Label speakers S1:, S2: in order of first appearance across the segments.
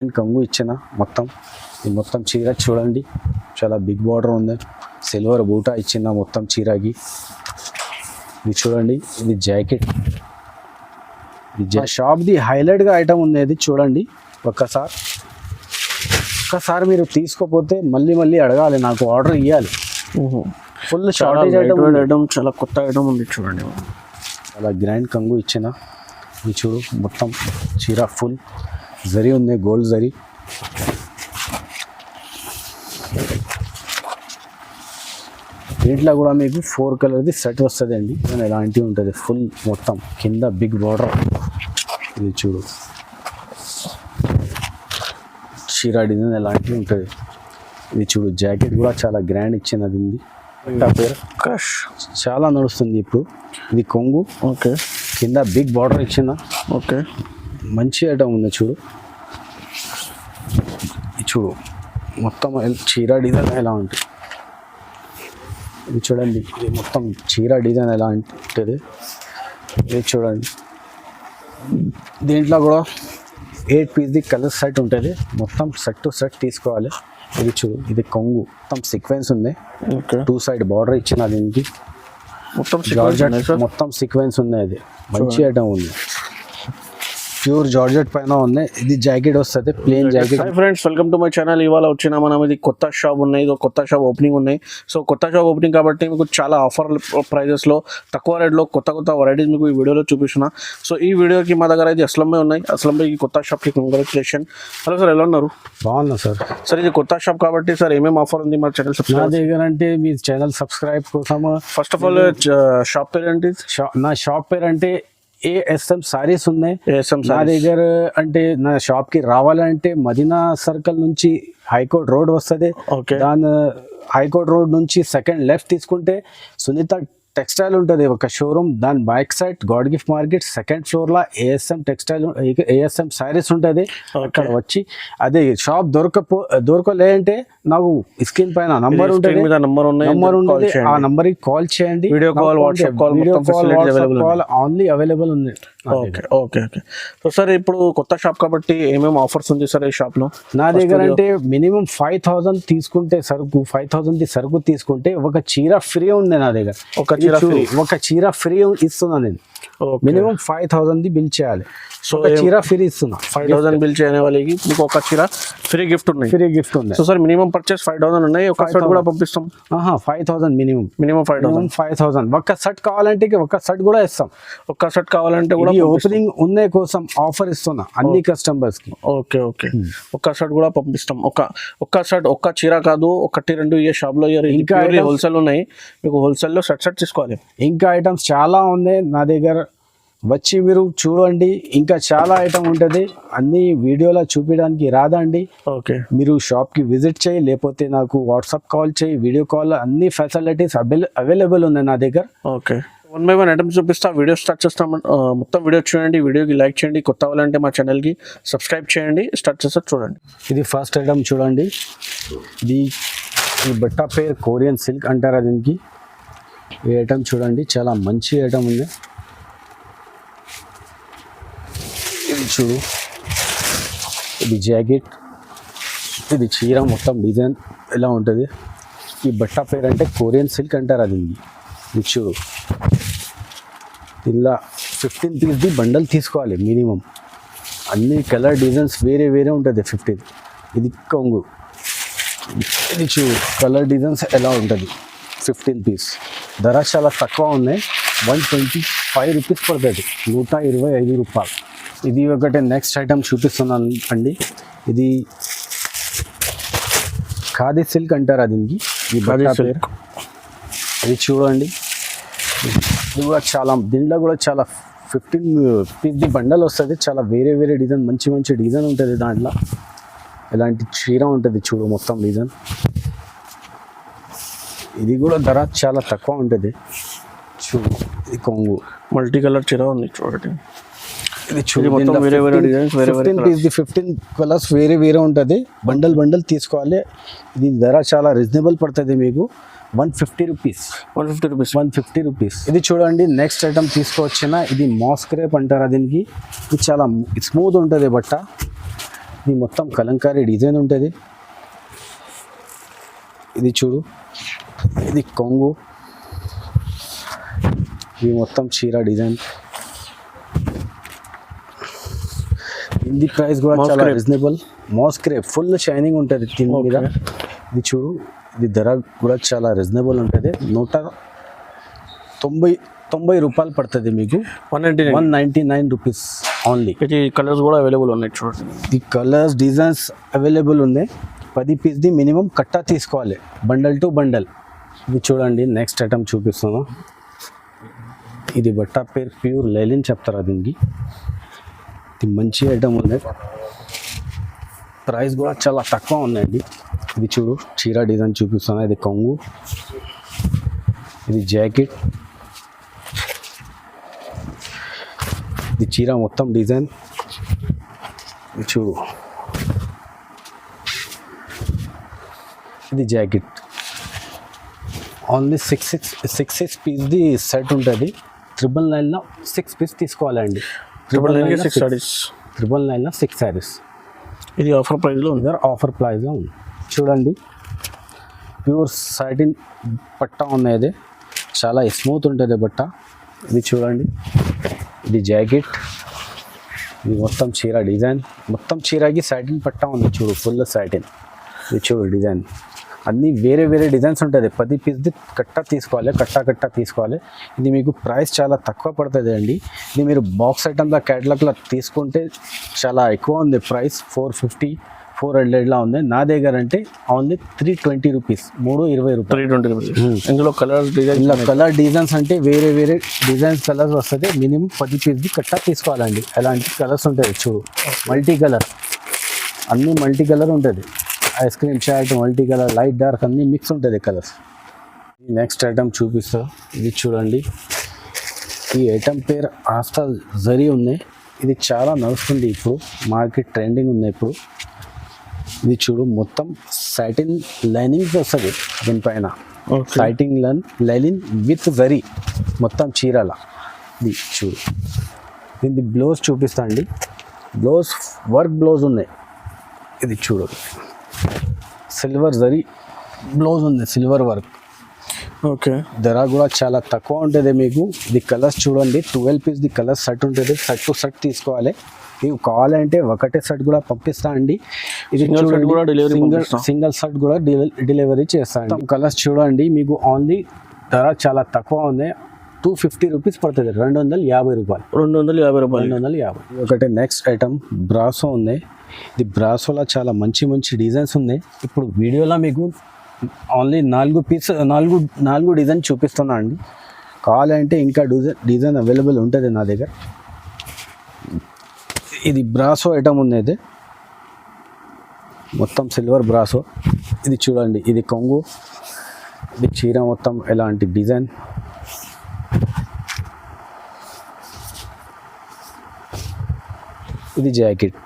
S1: కంగు ఇచ్చిన మొత్తం చీర చూడండి, చాలా బిగ్ బార్డర్ ఉంది. సిల్వర్ బూటా ఇచ్చిన మొత్తం చీరకి. ఇది చూడండి, ఇది జాకెట్. షాప్ది హైలైట్గా ఐటమ్ ఉంది. ఇది చూడండి, ఒక్కసారి మీరు తీసుకోపోతే మళ్ళీ అడగాలి, నాకు ఆర్డర్ ఇవ్వాలి. ఫుల్ షార్టేజ్ ఐటమ్, చాలా కొత్త ఐటమ్ ఉంది చూడండి. చాలా గ్రాండ్ కంగు ఇచ్చిన. ఇది చూడు, మొత్తం చీర ఫుల్ జరీ ఉంది, గోల్డ్ జరీ. దీంట్లో కూడా మీకు 4 కలర్ది సెట్ వస్తుంది అండి. ఎలాంటివి ఉంటుంది, ఫుల్ మొత్తం కింద బిగ్ బార్డర్. ఇది చూడు, చీర డిజైన్ ఎలాంటివి ఉంటుంది. ఇది చూడు, జాకెట్ కూడా చాలా గ్రాండ్ ఇచ్చినది. పేరు చాలా నడుస్తుంది ఇప్పుడు. ఇది కొంగు. ఓకే, కింద బిగ్ బార్డర్ ఇచ్చిన. ఓకే, మంచి ఐటమ్ ఉంది చూడు. చూడు, మొత్తం చీర డిజైన్ ఎలా ఉంటుంది. ఇది చూడండి, ఇది మొత్తం చీర డిజైన్ ఎలా ఉంటుంది. ఇది చూడండి, దీంట్లో కూడా 8 పీస్ది కలర్ సెట్ ఉంటుంది. మొత్తం సెట్ టు సెట్ తీసుకోవాలి. ఇది చూడు, ఇది కొంగు, మొత్తం సీక్వెన్స్ ఉంది. 2 సైడ్ బార్డర్ ఇచ్చిన దీనికి. మొత్తం సీక్వెన్స్ ఉంది. అది మంచి ఐటమ్ ఉంది, ప్యూర్ జార్జెట్ పైన ఉంది. ఇది జాకెట్ వస్తుంది, plain jacket.
S2: Hi friends, welcome to my channel. ఇవాళ వచ్చిన మనం ఇది కొత్త షాప్ ఉన్నాయి, ఇది కొత్త షాప్ ఓపెనింగ్ ఉన్నాయి. సో కొత్త షాప్ ఓపెనింగ్ కాబట్టి మీకు చాలా ఆఫర్ ప్రైజెస్లో తక్కువ రేట్లో కొత్త వెరైటీస్ మీకు ఈ వీడియోలో చూపిస్తున్నా. సో ఈ వీడియోకి మా దగ్గర అయితే అస్లం భాయ్ ఉన్నాయి. అస్లం భాయ్, ఈ కొత్త షాప్కి కంగ్రాచులేషన్. హలో సార్, ఎలా ఉన్నారు?
S1: బాగున్నా సార్.
S2: సార్, ఇది కొత్త షాప్ కాబట్టి సార్ ఏమేమి ఆఫర్ ఉంది మా ఛానల్
S1: నా దగ్గర అంటే మీ ఛానల్ సబ్స్క్రైబ్ కోసం
S2: ఫస్ట్ ఆఫ్ ఆల్ షాప్ పేరు ఏంటి?
S1: నా షాప్ పేరు అంటే ASM సారీస్ ఉన్నాయి. నా దగ్గర అంటే నా షాప్ కి రావాలంటే మదీనా సర్కిల్ నుంచి హైకోర్ట్ రోడ్ వస్తుంది. దాని హైకోర్ట్ రోడ్ నుంచి సెకండ్ లెఫ్ట్ తీసుకుంటే సునీత టెక్స్టైల్ ఉంటుంది, ఒక షోరూమ్. దాని back side God gift market second floor లో ASM టెక్స్టైల్, ASM సారీస్ ఉంటుంది. అక్కడ వచ్చి అదే షాప్ దొరకలే అంటే నాకు స్క్రీన్ పైన నంబర్ ఉంటుంది, ఆ నంబర్ కి కాల్ చేయండి.
S2: Video call, WhatsApp
S1: call only available ఉంది.
S2: Okay okay okay. So sir, ఇప్పుడు కొత్త షాప్ కాబట్టి ఏమేమి ఆఫర్స్ ఉంది సార్ ఈ షాప్ లో?
S1: నా దగ్గర అంటే మినిమం 5000 తీసుకుంటే సరుకు, 5000 సరుకు తీసుకుంటే ఒక చీర ఫ్రీ ఉంది నా దగ్గర. ఒక చీర ఫ్రీ ఇస్తున్నా నేను. మినిమం 5000 బిల్ చేయాలి. సో చీర ఫ్రీ ఇస్తున్నా.
S2: 5000 బిల్ చేయని వాళ్ళకి మీకు ఒక చీర ఫ్రీ గిఫ్ట్ ఉంది. సో సార్, మినిమం పర్చేస్ 5000 ఉన్నాయి. ఒక సెట్ కూడా పంపిస్తాం.
S1: 5000 మినిమం 5000. ఒక్క సెట్ కావాలంటే ఒక సెట్ కూడా ఇస్తాం.
S2: ఒక్క సెట్ కావాలంటే కూడా
S1: ఓపెనింగ్ ఉన్న కోసం ఆఫర్ ఇస్తున్నా అన్ని కస్టమర్స్ కి.
S2: ఓకే ఓకే, ఒక్క సెట్ కూడా పంపిస్తాం. ఒక్క సెట్, ఒక్క చీర కాదు, 1-2 ఈ షాప్ లో ఇంకా హోల్సేల్ ఉన్నాయి. మీకు హోల్సేల్ లో సెట్ తీసుకోవాలి.
S1: ఇంకా ఐటమ్స్ చాలా ఉన్నాయి నా దగ్గర, వచ్చి మీరు చూడండి. ఇంకా చాలా ఐటమ్ ఉంటుంది, అన్ని వీడియోలో చూపించడానికి రాదండి.
S2: ఓకే,
S1: మీరు షాప్కి విజిట్ చేయి, లేకపోతే నాకు వాట్సాప్ కాల్ చేయి, వీడియో కాల్, అన్ని ఫెసిలిటీస్ అవైలబుల్ ఉన్నాయి నా దగ్గర.
S2: ఓకే, 1 by 1 ఐటమ్స్ చూపిస్తా. వీడియో స్టార్ట్ చేస్తాం. మొత్తం వీడియో చూడండి, వీడియోకి లైక్ చేయండి. కొత్త వాళ్ళంటే మా ఛానల్కి సబ్స్క్రైబ్ చేయండి. స్టార్ట్ చేస్తా చూడండి.
S1: ఇది ఫస్ట్ ఐటమ్ చూడండి. ఈ బట్ట పేరు కొరియన్ సిల్క్ అంటారా దీనికి. ఈ ఐటమ్ చూడండి, చాలా మంచి ఐటమ్ ఉంది. ఇది చూడు, ఇది జాకెట్, ఇది చీర మొత్తం డిజైన్ ఎలా ఉంటుంది. ఈ బట్ట పేరు అంటే కొరియన్ సిల్క్ అంటారు అది. ఇది చూడు, ఇలా 15 పీస్ది బండల్ తీసుకోవాలి మినిమం. అన్ని కలర్ డిజైన్స్ వేరే ఉంటుంది 15. ఇది కొంగు. ఇది చూడు, కలర్ డిజైన్స్ ఎలా ఉంటుంది. 15 పీస్. ధర చాలా తక్కువ ఉన్నాయి, 125 రూపీస్ పడుతుంది, 125 రూపాయలు. ఇది ఒకటి నెక్స్ట్ ఐటమ్ చూపిస్తున్నాను అండి. ఇది ఖాదీ సిల్క్ అంటారా దీనికి. ఇది చూడండి, ఇది కూడా చాలా, దీంట్లో కూడా చాలా 15 పీస్ది బండల్ వస్తుంది. చాలా వేరే డిజైన్, మంచి డిజైన్ ఉంటుంది దాంట్లో. ఇలాంటి చీర ఉంటుంది చూడు, మొత్తం డిజైన్. ఇది కూడా ధర చాలా తక్కువ ఉంటుంది చూడు. ఇది కొంగు,
S2: మల్టీ కలర్ చీర ఉంది చూడండి.
S1: ఇది చూడు, మొత్తం వేరే డిజైన్స్, 15 కలర్స్ వేరే ఉంటుంది. బండల్ తీసుకోవాలి. ఇది ధర చాలా రీజనబుల్ పడుతుంది మీకు, 150 రూపీస్. ఇది చూడండి, నెక్స్ట్ ఐటమ్ తీసుకొచ్చిన. ఇది మాస్క్ రేప్ అంటారా దీనికి. ఇది చాలా స్మూత్ ఉంటుంది బట్ట. ఇది మొత్తం కలంకారీ డిజైన్ ఉంటుంది. ఇది చూడు, ఇది కొంగు, ఇది మొత్తం చీర డిజైన్. ఇది ప్రైస్ కూడా చాలా reasonable. Mass crepe full shining ఉంటుంది దీని మీద. ఇది చూడు, ఇది ధర కూడా చాలా రీజనబుల్ ఉంటుంది. 190 రూపాయలు పడుతుంది మీకు. 199 రూపీస్ ఓన్లీ.
S2: ఇది కలర్స్ కూడా అవైలబుల్ ఉన్నాయి చూడండి.
S1: ఈ కలర్స్ డిజైన్స్ అవైలబుల్ ఉన్నాయి. 10 పీస్ది మినిమం కట్టా తీసుకోవాలి, బండల్ టు బండల్. ఇది చూడండి, నెక్స్ట్ ఐటమ్ చూపిస్తాను. ఇది బట్ట పేరు ప్యూర్ లైలిన్ చెప్తారా దీనికి. ఇది మంచి ఐటమ్ ఉంది, ప్రైస్ కూడా చాలా తక్కువ ఉందండి. ఇది చూడు, చీర డిజైన్ చూపిస్తాను. ఇది కొంగు, ఇది జాకెట్, ఇది చీర మొత్తం డిజైన్. ఇది చూడు, ఇది జాకెట్. ఓన్లీ 6 పీస్ది సెట్ ఉంటుంది. 999లో 6 పీస్ తీసుకోవాలండి. 999లో 6 శారీస్.
S2: ఇది ఆఫర్ ప్రైస్లో ఉంది.
S1: ఆఫర్ ప్రైస్లో ఉంది. చూడండి, ప్యూర్ సాటిన్ పట్ట ఉన్నది, చాలా స్మూత్ ఉంటుంది బట్ట. ఇది చూడండి, ఇది జాకెట్, ఇది మొత్తం చీర డిజైన్. మొత్తం చీరకి సాటిన్ పట్ట ఉంది చూడు, ఫుల్ సాటిన్. ఇది చూడు డిజైన్, అన్నీ వేరే వేరే డిజైన్స్ ఉంటుంది. 10 పీస్ది కట్టా తీసుకోవాలి. ఇది మీకు ప్రైస్ చాలా తక్కువ పడుతుంది అండి. ఇది మీరు బాక్స్ ఐటమ్లో క్యాటలాగ్లో తీసుకుంటే చాలా ఎక్కువ ఉంది ప్రైస్. 450-400లా ఉంది. నా దగ్గర అంటే ఓన్లీ 320 రూపీస్, 320 రూపాయలు.
S2: 320 రూపీస్. ఇందులో కలర్స్ డిజైన్,
S1: ఇలా కలర్ డిజైన్స్ అంటే వేరే వేరే డిజైన్స్ కలర్స్ వస్తుంది. మినిమం 10 పీస్ది కట్టా తీసుకోవాలండి. అలాంటి కలర్స్ ఉంటుంది చూడు, మల్టీ కలర్, అన్నీ మల్టీ కలర్ ఉంటుంది. ఐస్ క్రీమ్ చాట్, మల్టీ కలర్, లైట్ డార్క్ అన్నీ మిక్స్ ఉంటుంది కలర్స్. నెక్స్ట్ ఐటమ్ చూపిస్తా. ఇది చూడండి, ఈ ఐటమ్ పేరు ఆస్తా జరీ ఉంది. ఇది చాలా నడుస్తుంది ఇప్పుడు, మార్కెట్ ట్రెండింగ్ ఉంది ఇప్పుడు. ఇది చూడు, మొత్తం సాటిన్ లైనింగ్స్ వస్తుంది దీనిపైన. సాటిన్ లైనింగ్ విత్ జరీ మొత్తం చీరల. ఇది చూడు, దీని బ్లౌజ్ చూపిస్తా అండి. బ్లౌజ్ వర్క్ బ్లౌజ్ ఉన్నాయి. ఇది చూడు, సిల్వర్ జరీ బ్లౌజ్ ఉంది, సిల్వర్ వర్క్.
S2: ఓకే,
S1: ధర కూడా చాలా తక్కువ ఉంటుంది మీకు. ఇది కలర్స్ చూడండి, 12 పీస్ది కలర్స్ సెట్ ఉంటుంది. సెట్ టు సెట్ తీసుకోవాలి. మీకు కావాలంటే ఒకటే సెట్ కూడా పంపిస్తా అండి. ఇది సింగిల్ సెట్ కూడా డెలివరీ చేస్తాను. కలర్స్ చూడండి, మీకు ఓన్లీ ధర చాలా తక్కువ ఉంది. 250 రూపీస్ పడుతుంది, 250 రూపాయలు. 250. ఒకటి నెక్స్ట్ ఐటమ్ బ్రాసో ఉంది. ఇది బ్రాసోలో చాలా మంచి డిజైన్స్ ఉన్నాయి. ఇప్పుడు వీడియోలో మీకు ఓన్లీ 4 డిజైన్ చూపిస్తున్నా అండి. కావాలంటే ఇంకా డిజైన్ అవైలబుల్ ఉంటుంది నా దగ్గర. ఇది బ్రాసో ఐటమ్ ఉంది, ఇది మొత్తం సిల్వర్ బ్రాసో. ఇది చూడండి, ఇది కొంగు, ఇది చీర మొత్తం ఎలాంటి డిజైన్. ఇది జాకెట్.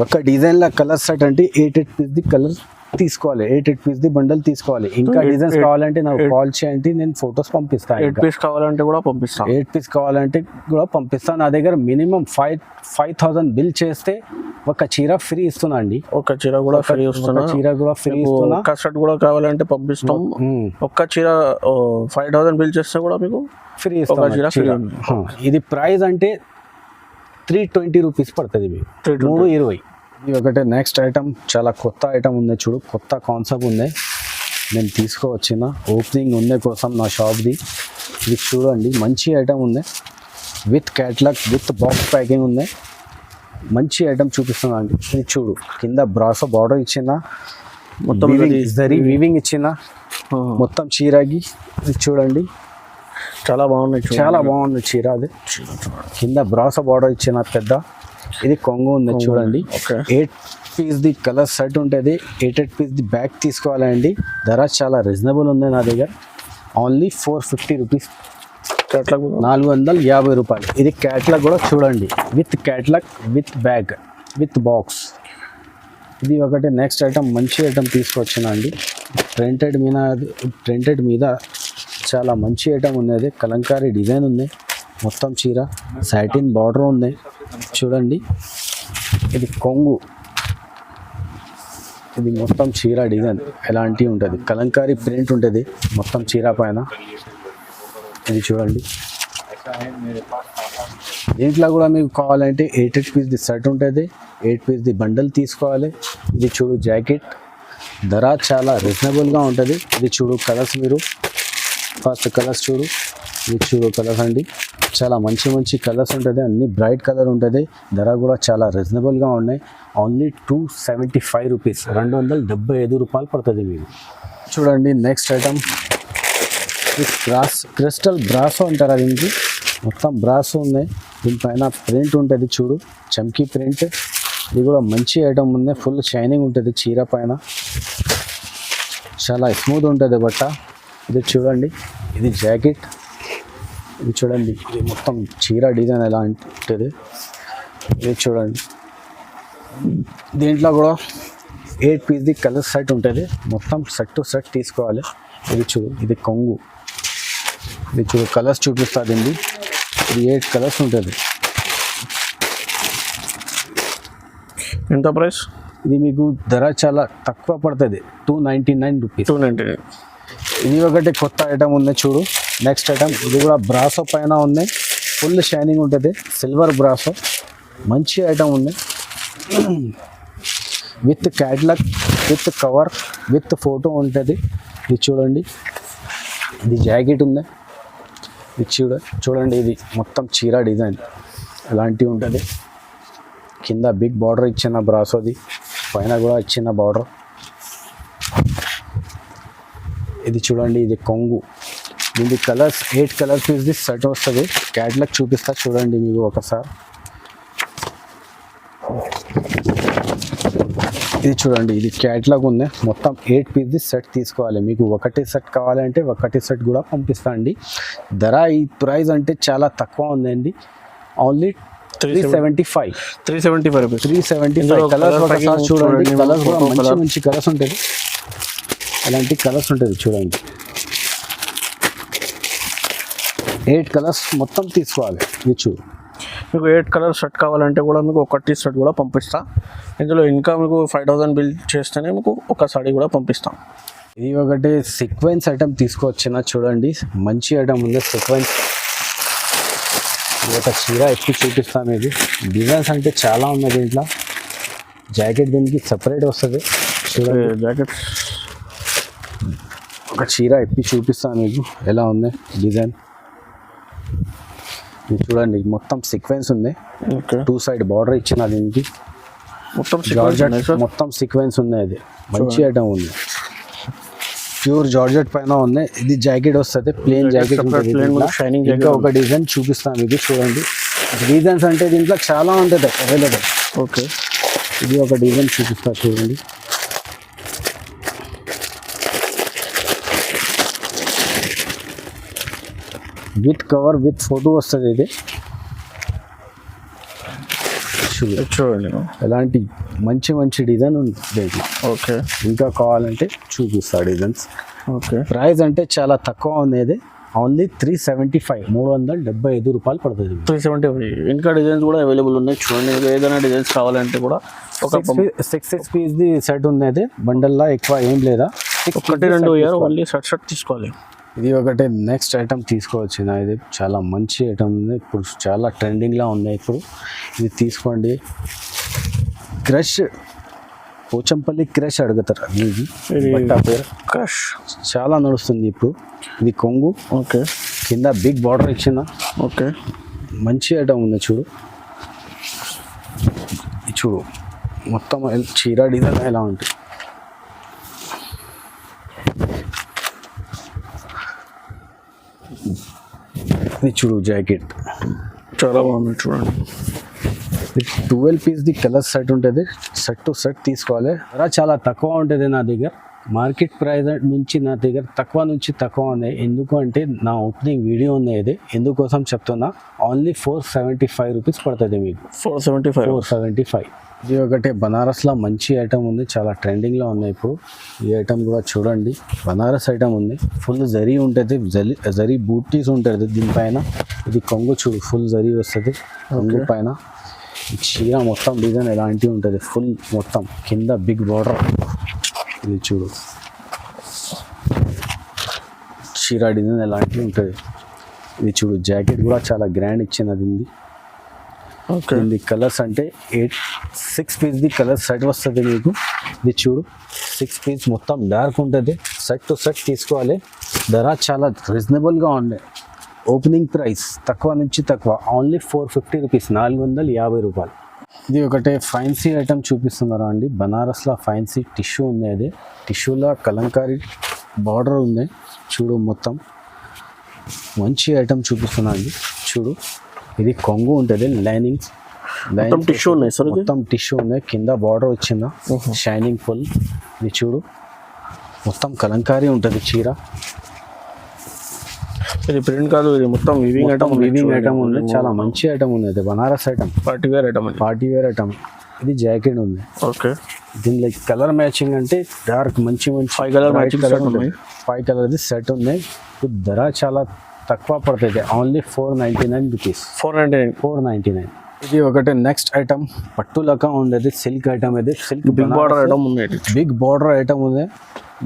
S1: ఒక డిజైన్ల కలర్ సెట్ అంటే 8 పీస్ది కలర్ తీసుకోవాలి, 8 పీస్ది బండల్ తీసుకోవాలి. ఇంకా డిజైన్స్ కావాలంటే నాకు కాల్ చేయండి, నేను ఫొటోస్ పంపిస్తాను.
S2: 8 పీస్ కావాలంటే కూడా పంపిస్తాను.
S1: 8 పీస్ కావాలంటే కూడా పంపిస్తాను. నా దగ్గర మినిమం 5,000 బిల్ చేస్తే ఒక చీర ఫ్రీ ఇస్తున్నా అండి.
S2: ఒక చీర కూడా ఫ్రీ ఇస్తున్నా. ఒక్క షర్ట్ కూడా కావాలంటే పంపిస్తాం. ఒక్క చీర 5,000 బిల్ చేస్తే కూడా మీకు
S1: ఫ్రీ ఇస్తాం. ఇది ప్రైస్ అంటే 320 రూపీస్ పడుతుంది మీకు, 320. ఇది ఒకటే నెక్స్ట్ ఐటమ్, చాలా కొత్త ఐటమ్ ఉంది చూడు, కొత్త కాన్సెప్ట్ ఉంది. నేను తీసుకువచ్చిన ఓపెనింగ్ ఉంది కోసం నా షాప్ది. ఇది చూడండి, మంచి ఐటమ్ ఉంది. With catalogue, with box packing ఉంది. మంచి ఐటమ్ చూపిస్తున్నా అండి. ఇది చూడు, కింద బ్రాసో బార్డర్ ఇచ్చిన, మొత్తం జరీ వీవింగ్ ఇచ్చిన, మొత్తం చీరకి. ఇది చూడండి, చాలా బాగుంది చీర. అది కింద బ్రాసో బార్డర్ ఇచ్చిన పెద్ద. ఇది కొంగు ఉంది చూడండి. 8 పీస్ది కలర్ సెట్ ఉంటుంది. 8 పీస్ది బ్యాగ్ తీసుకోవాలండి. ధర చాలా రీజనబుల్ ఉంది నా దగ్గర. Only 450 rupees. 450 రూపాయలు. ఇది క్యాట్లాగ్ కూడా చూడండి, with catalogue, with bag, with box. ఇది ఒకటి నెక్స్ట్ ఐటమ్, మంచి ఐటమ్ తీసుకొచ్చిన అండి. ప్రింటెడ్ మీద చాలా మంచి ఐటమ్ ఉన్నది. కలంకారీ డిజైన్ ఉంది, మొత్తం చీర సాటిన్ బార్డర్ ఉంది చూడండి. ఇది కొంగు, ఇది మొత్తం చీర డిజైన్ ఎలాంటివి ఉంటుంది, కలంకారీ ప్రింట్ ఉంటుంది మొత్తం చీర పైన. ఇది చూడండి. దీంట్లో కూడా మీకు కావాలంటే 8 పీస్ది సెట్ ఉంటుంది, 8 పీస్ది బండల్ తీసుకోవాలి. ఇది చూడు జాకెట్, ధర చాలా రీజనబుల్గా ఉంటుంది. ఇది చూడు కలర్స్, మీరు ఫస్ట్ కలర్స్ చూడు. ఇది చూడు కలర్స్ అండి, చాలా మంచి మంచి కలర్స్ ఉంటుంది, అన్ని బ్రైట్ కలర్ ఉంటుంది. ధర కూడా చాలా రీజనబుల్గా ఉన్నాయి. ఓన్లీ 275 రూపీస్, 275 రూపాయలు పడుతుంది మీకు. చూడండి నెక్స్ట్ ఐటమ్, క్రిస్టల్ బ్రాసో అంటారా దీనికి, మొత్తం బ్రాసో ఉన్నాయి. దీనిపైన ప్రింట్ ఉంటుంది చూడు, చమ్కీ ప్రింట్. ఇది కూడా మంచి ఐటమ్ ఉంది, ఫుల్ షైనింగ్ ఉంటుంది చీర పైన, చాలా స్మూత్ ఉంటుంది బట్ట. ఇది చూడండి, ఇది జాకెట్. ఇది చూడండి, ఇది మొత్తం చీర డిజైన్ ఎలా ఉంటుంది. ఇది చూడండి, దీంట్లో కూడా 8 పీస్ది కలర్ సెట్ ఉంటుంది, మొత్తం సెట్ టు సెట్ తీసుకోవాలి. ఇది చూడు, ఇది కొంగు. ఇది చూడు కలర్స్ చూపిస్తుంది. ఇది 8 కలర్స్ ఉంటుంది.
S2: ఎంత ప్రైస్?
S1: ఇది మీకు ధర చాలా తక్కువ పడుతుంది, 299 రూపీస్.
S2: 299.
S1: ఇది ఒకటి కొత్త ఐటమ్ ఉంది చూడు. నెక్స్ట్ ఐటమ్, ఇది కూడా బ్రాసో పైన ఉంది, ఫుల్ షైనింగ్ ఉంటుంది, సిల్వర్ బ్రాసో, మంచి ఐటమ్ ఉంది. With catalogue, with cover, with photo ఉంటుంది. ఇది చూడండి, ఇది జాకెట్ ఉంది. ఇది చూడండి, ఇది మొత్తం చీర డిజైన్ ఎలాంటివి ఉంటుంది. కింద బిగ్ బార్డర్ ఇచ్చిన బ్రాసోది, పైన కూడా ఇచ్చిన బార్డర్. ఇది చూడండి, ఇది కొంగు. దీనికి కలర్స్ 8 కలర్ పీస్ది సెట్ వస్తుంది. క్యాట్లాగ్ చూపిస్తా చూడండి మీకు ఒకసారి. ఇది చూడండి, ఇది క్యాట్లాగ్ ఉంది, మొత్తం 8 పీస్ది సెట్ తీసుకోవాలి. మీకు ఒకటి సెట్ కావాలంటే ఒకటి సెట్ కూడా పంపిస్తా అండి. ధర ఈ ప్రైస్ అంటే చాలా తక్కువ ఉందండి, ఓన్లీ 375.
S2: 375 రూపీస్.
S1: 375 కలర్స్ ఒకసారి చూడండి. కలర్స్ కూడా మంచి మంచి కలర్స్ ఉంటుంది, అలాంటి కలర్స్ ఉంటుంది చూడండి. 8 కలర్స్ మొత్తం తీసుకోవాలి. ఇది చూడు,
S2: మీకు 8 కలర్ సెట్ కావాలంటే కూడా మీకు ఒకటి సెట్ కూడా పంపిస్తా. ఇందులో ఇంకా మీకు 5000 బిల్ చేస్తేనే మీకు ఒక సారీ కూడా పంపిస్తాం.
S1: ఇది ఒకటి సీక్వెన్స్ ఐటమ్ తీసుకొచ్చిన చూడండి, మంచి ఐటమ్ ఉంది సీక్వెన్స్. ఒక చీర ఎక్కువ చూపిస్తాను. ఇది డిజైన్స్ అంటే చాలా ఉన్నాయి దీంట్లో. జాకెట్ దీనికి సపరేట్ వస్తుంది చూడండి.
S2: జాకెట్
S1: ఒక చీర ఎప్పి చూపిస్తాను మీకు ఎలా ఉంది డిజైన్. ఇది చూడండి, మొత్తం సీక్వెన్స్ ఉంది, 2 సైడ్ బార్డర్ ఇచ్చిన దీనికి, మొత్తం సీక్వెన్స్ ఉంది. అది మంచి ఐటమ్ ఉంది, ప్యూర్ జార్జెట్ పైన ఉంది. ఇది జాకెట్ వస్తుంది, ప్లేన్ జాకెట్ ఉంటుంది. ఇంకా ఒక డిజైన్ చూపిస్తాను మీకు చూడండి. డిజైన్స్ అంటే దీంట్లో చాలా ఉంటుంది అవైలబుల్.
S2: ఓకే,
S1: ఇది ఒక డిజైన్ చూపిస్తా చూడండి. విత్ కవర్ విత్ ఫోటో వస్తుంది. ఇది
S2: చూడండి,
S1: ఎలాంటి మంచి మంచి డిజైన్ ఉంది దీంట్లో.
S2: ఓకే, ఇంకా
S1: కావాలంటే చూపిస్తా డిజైన్స్.
S2: ఓకే,
S1: ప్రైస్ అంటే చాలా తక్కువ ఉంది. ఇది ఓన్లీ 375, 375 రూపాయలు పడుతుంది.
S2: 375. ఇంకా డిజైన్స్ కూడా అవైలబుల్ ఉన్నాయి చూడండి. ఏదైనా డిజైన్స్ కావాలంటే కూడా ఒక
S1: 6 పీస్ది సెట్ ఉంది. అది బండల్లా ఎక్కువ ఏం లేదా,
S2: 1-2 ఇయర్ ఓన్లీ సెట్ తీసుకోవాలి.
S1: ఇది ఒకటి నెక్స్ట్ ఐటమ్ తీసుకోవచ్చిన. ఇది చాలా మంచి ఐటమ్ ఉంది, ఇప్పుడు చాలా ట్రెండింగ్లో ఉన్నాయి. ఇప్పుడు ఇది తీసుకోండి. క్రష్, పోచంపల్లి క్రష్ అడుగుతారు, ఇది పేరు
S2: క్రష్,
S1: చాలా నడుస్తుంది ఇప్పుడు. ఇది కొంగు.
S2: ఓకే,
S1: కింద బిగ్ బార్డర్ ఇచ్చిన.
S2: ఓకే,
S1: మంచి ఐటమ్ ఉంది చూడు. చూడు మొత్తం చీర డిజైన్ ఎలా ఉంటుంది. ఇది చూడు జాకెట్,
S2: చాలా బాగుంది చూడండి.
S1: 12 పీస్ది కలర్ సెట్ ఉంటుంది, సెట్ టు సెట్ తీసుకోవాలి. ధర చాలా తక్కువ ఉంటుంది నా దగ్గర, మార్కెట్ ప్రైస్ నుంచి నా దగ్గర తక్కువ నుంచి తక్కువ ఉన్నాయి. ఎందుకు అంటే నా ఓపెనింగ్ వీడియో ఉంది, ఇది ఎందుకోసం చెప్తున్నా. ఓన్లీ 475 రూపీస్ పడుతుంది మీకు. 475. ఇది ఒకటి బనారస్లో మంచి ఐటమ్ ఉంది, చాలా ట్రెండింగ్లో ఉన్నాయి ఇప్పుడు. ఈ ఐటమ్ కూడా చూడండి, బనారస్ ఐటమ్ ఉంది, ఫుల్ జరీ ఉంటుంది, జరీ బూటీస్ ఉంటుంది దీనిపైన. ఇది కొంగు చూడు, ఫుల్ జరీ వస్తుంది కొంగు పైన. చీర మొత్తం డిజైన్ ఎలాంటివి ఉంటుంది, ఫుల్ మొత్తం కింద బిగ్ బార్డర్. ఇది చూడు చీర డిజైన్ ఎలాంటివి ఉంటుంది. ఇది చూడు జాకెట్ కూడా చాలా గ్రాండ్ ఇచ్చినది. దీని కలర్స్ అంటే 6 పీస్ది కలర్ సెట్ వస్తుంది మీకు. ఇది చూడు 6 పీస్ మొత్తం డార్క్ ఉంటుంది. సెట్ టు సెట్ తీసుకోవాలి. ధర చాలా రీజనబుల్గా ఉండే. ఓపెనింగ్ ప్రైస్ తక్కువ నుంచి తక్కువ, ఓన్లీ 450 రూపీస్, 450 రూపాయలు. ఇది ఒకటే ఫ్యాన్సీ ఐటమ్ చూపిస్తున్నారు అండి. బనారస్లో ఫ్యాన్సీ టిష్యూ ఉంది. అది టిష్యూలో కలంకారీ బార్డర్ ఉంది. చూడు మొత్తం మంచి ఐటమ్ చూపిస్తున్నా అండి. చూడు ఇది కొంగు ఉంటుంది, లైనింగ్స్
S2: టిష్యూ ఉన్నాయి సార్.
S1: మొత్తం టిష్యూ ఉంది, కింద బార్డర్ వచ్చిందా షైనింగ్ ఫుల్. ఇది చూడు మొత్తం కలంకారీ ఉంటుంది చీర.
S2: ఇది ప్రింట్ కాదు, ఇది మొత్తం వీవింగ్
S1: ఐటమ్ ఉంది. చాలా మంచి ఐటమ్ ఉంది. అది Banaras item, party wear item. ఇది జాకెట్ ఉంది.
S2: ఓకే,
S1: దీనిలో కలర్ మ్యాచింగ్ అంటే డార్క్ మంచి 5 కలర్ మ్యాచింగ్ ఉంటుంది. 5 కలర్ది సెట్ ఉంది. ధర చాలా తక్కువ పడుతుంది, ఓన్లీ 499 రూపీస్. 499. ఇది ఒకటి నెక్స్ట్ ఐటమ్ పట్టు లెక్క ఉండేది, సిల్క్ ఐటమ్. ఇది సిల్క్
S2: బిగ్ బార్డర్ ఐటమ్ ఉంది.
S1: బిగ్ బార్డర్ ఐటమ్ ఉంది.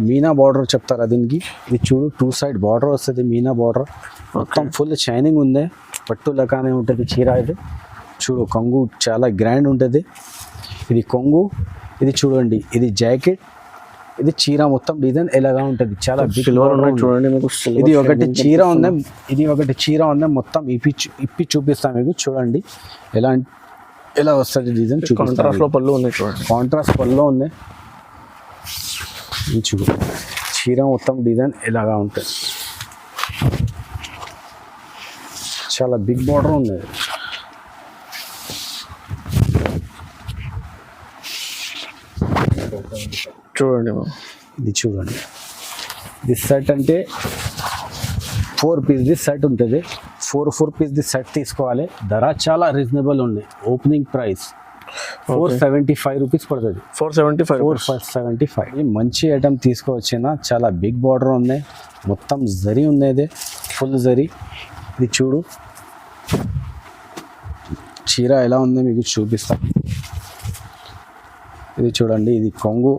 S1: మీనా బార్డర్ చెప్తారా దీనికి. ఇది చూడు 2 సైడ్ బార్డర్ వస్తుంది, మీనా బార్డర్. మొత్తం ఫుల్ షైనింగ్ ఉంది, పట్టు లెక్కనే ఉంటుంది చీర. ఇది చూడు కొంగు చాలా గ్రాండ్ ఉంటుంది. ఇది కొంగు. ఇది చూడండి ఇది జాకెట్. ఇది చీర మొత్తం డిజైన్ ఎలాగా ఉంటుంది, చాలా
S2: చూడండి మీకు.
S1: ఇది ఒకటి చీర ఉంది, ఇది ఒకటి చీర ఉంది. మొత్తం ఇప్పి చూపిస్తాను మీకు. చూడండి ఎలా వస్తుంది డిజైన్.
S2: కాంట్రాస్ట్ పళ్ళు ఉంది, చూడండి
S1: కాంట్రాస్ట్ పళ్ళు ఉంది. ఇది చూడు చీర మొత్తం డిజైన్ ఎలాగా ఉంటుంది, చాలా బిగ్ బార్డర్ ఉంది.
S2: చూడండి
S1: ఇది చూడండి. ఇది సెట్ అంటే 4 పీస్ది సెట్ ఉంటుంది. 4 పీస్ది సెట్ తీసుకోవాలి. ధర చాలా రీజనబుల్ ఉంది. ఓపెనింగ్ ప్రైస్ 475 రూపీస్ పడుతుంది. 475. ఇది మంచి ఐటమ్ తీసుకువచ్చిన, చాలా బిగ్ బార్డర్ ఉంది. మొత్తం జరీ ఉంది, ఇది ఫుల్ జరీ. ఇది చూడు చీర ఎలా ఉందో మీకు చూపిస్తాను. ఇది చూడండి ఇది కొంగు,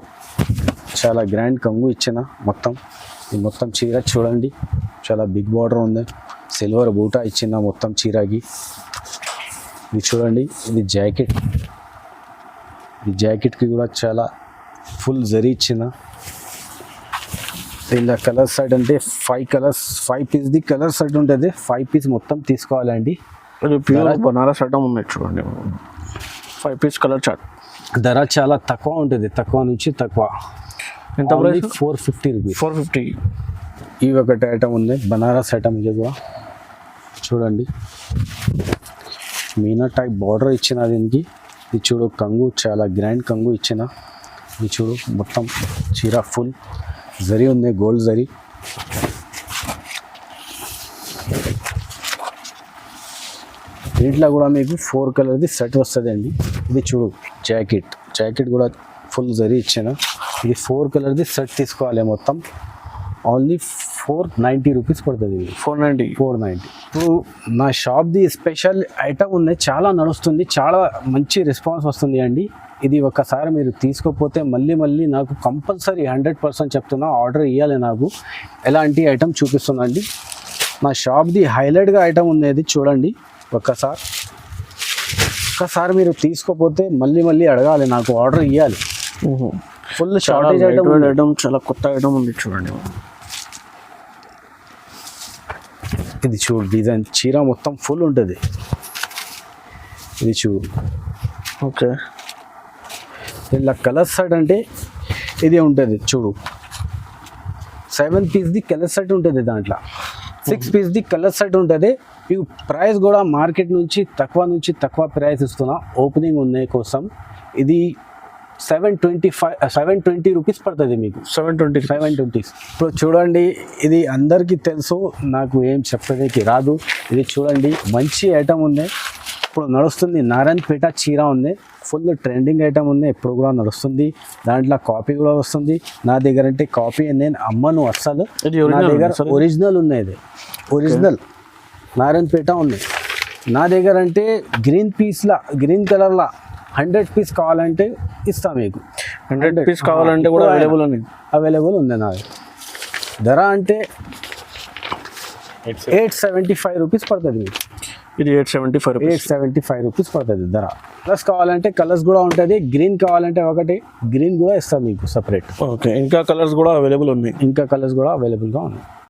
S1: చాలా గ్రాండ్ కొంగు ఇచ్చిన మొత్తం. ఇది మొత్తం చీర చూడండి చాలా బిగ్ బార్డర్ ఉంది. సిల్వర్ బూటా ఇచ్చిన మొత్తం చీరకి. ఇది చూడండి ఇది జాకెట్. ఈ జాకెట్కి కూడా చాలా ఫుల్ జరీ ఇచ్చిన. ఇలా కలర్ సెట్ అంటే 5 పీస్ది కలర్ సెట్ ఉంటుంది. 5 పీస్ మొత్తం తీసుకోవాలండి.
S2: ప్యూర్ బనారస్ ఐటమ్ ఉన్నాయి చూడండి. 5 పీస్ కలర్ చార్ట్.
S1: ధర చాలా తక్కువ ఉంటుంది, తక్కువ నుంచి తక్కువ.
S2: ఎంత ప్రైస్?
S1: 450 రూపీస్.
S2: 450.
S1: ఇవి ఒకటి ఐటమ్ ఉంది, బనారస్ ఐటమ్. ఇది కూడా చూడండి మీనా టైప్ బార్డర్ ఇచ్చిన దీనికి. ఇది చూడు కంగు, చాలా గ్రాండ్ కంగు ఇచ్చిన. ఇది చూడు మొత్తం చీర ఫుల్ జరీ ఉంది, గోల్డ్ జరీ. దీంట్లో కూడా మీకు 4 కలర్ది సెట్ వస్తుంది అండి. ఇది చూడు జాకెట్ కూడా ఫుల్ జరీ ఇచ్చిన. ఇది 4 కలర్ది సెట్ తీసుకోవాలి మొత్తం. ఓన్లీ 490 రూపీస్ పడుతుంది. 490. ఇప్పుడు నా షాప్ది స్పెషల్ ఐటమ్ ఉంది, చాలా నడుస్తుంది, చాలా మంచి రెస్పాన్స్ వస్తుంది అండి. ఇది ఒకసారి మీరు తీసుకోకపోతే మళ్ళీ నాకు కంపల్సరీ 100% చెప్తున్నా ఆర్డర్ ఇవ్వాలి. నాకు ఎలాంటి ఐటమ్ చూపిస్తుందండి. నా షాప్ది హైలైట్గా ఐటమ్ ఉంది, చూడండి. ఒక్కసారి మీరు తీసుకోపోతే మళ్ళీ అడగాలి, నాకు ఆర్డర్ ఇవ్వాలి. ఫుల్ షార్టేజ్
S2: ఐటమ్, చాలా కొత్త ఐటమ్ ఉంది చూడండి.
S1: ఇది చూడు డిజైన్, చీర మొత్తం ఫుల్ ఉంటుంది. ఇది చూడు.
S2: ఓకే,
S1: ఇలా కలర్ సెట్ అంటే ఇది ఉంటుంది చూడు. 7 పీస్ది కలర్ సెట్ ఉంటుంది, దాంట్లో 6 పీస్ది కలర్ సెట్ ఉంటుంది. ఈ ప్రైస్ కూడా మార్కెట్ నుంచి తక్కువ ప్రైస్ ఇస్తున్నా, ఓపెనింగ్ ఉన్నాయి కోసం. ఇది 720 రూపీస్ పడుతుంది మీకు. 720. ఇప్పుడు చూడండి ఇది అందరికీ తెలుసు, నాకు ఏం చెప్పడానికి రాదు. ఇది చూడండి మంచి ఐటమ్ ఉంది, ఇప్పుడు నడుస్తుంది. నారాయణపేట చీర ఉంది, ఫుల్ ట్రెండింగ్ ఐటమ్ ఉంది, ఎప్పుడు కూడా నడుస్తుంది. దాంట్లో కాపీ కూడా వస్తుంది. నా దగ్గర అంటే కాపీ నేను అమ్మను అస్సలు. నా దగ్గర ఒరిజినల్ ఉన్నాయి. ఇది ఒరిజినల్ నారాయణపేట ఉంది. నా దగ్గర అంటే గ్రీన్ కలర్లా 100 పీస్ కావాలంటే ఇస్తాం మీకు.
S2: 100 పీస్ కావాలంటే కూడా
S1: అవైలబుల్ ఉంది నాది. ధర అంటే 875 రూపీస్ పడుతుంది మీకు.
S2: ఇది
S1: 875 రూపీస్ పడుతుంది ధర. ప్లస్ కావాలంటే కలర్స్ కూడా ఉంటుంది. గ్రీన్ కావాలంటే ఒకటి గ్రీన్ కూడా ఇస్తాం మీకు సపరేట్.
S2: ఓకే, ఇంకా కలర్స్ కూడా అవైలబుల్గా ఉన్నాయి.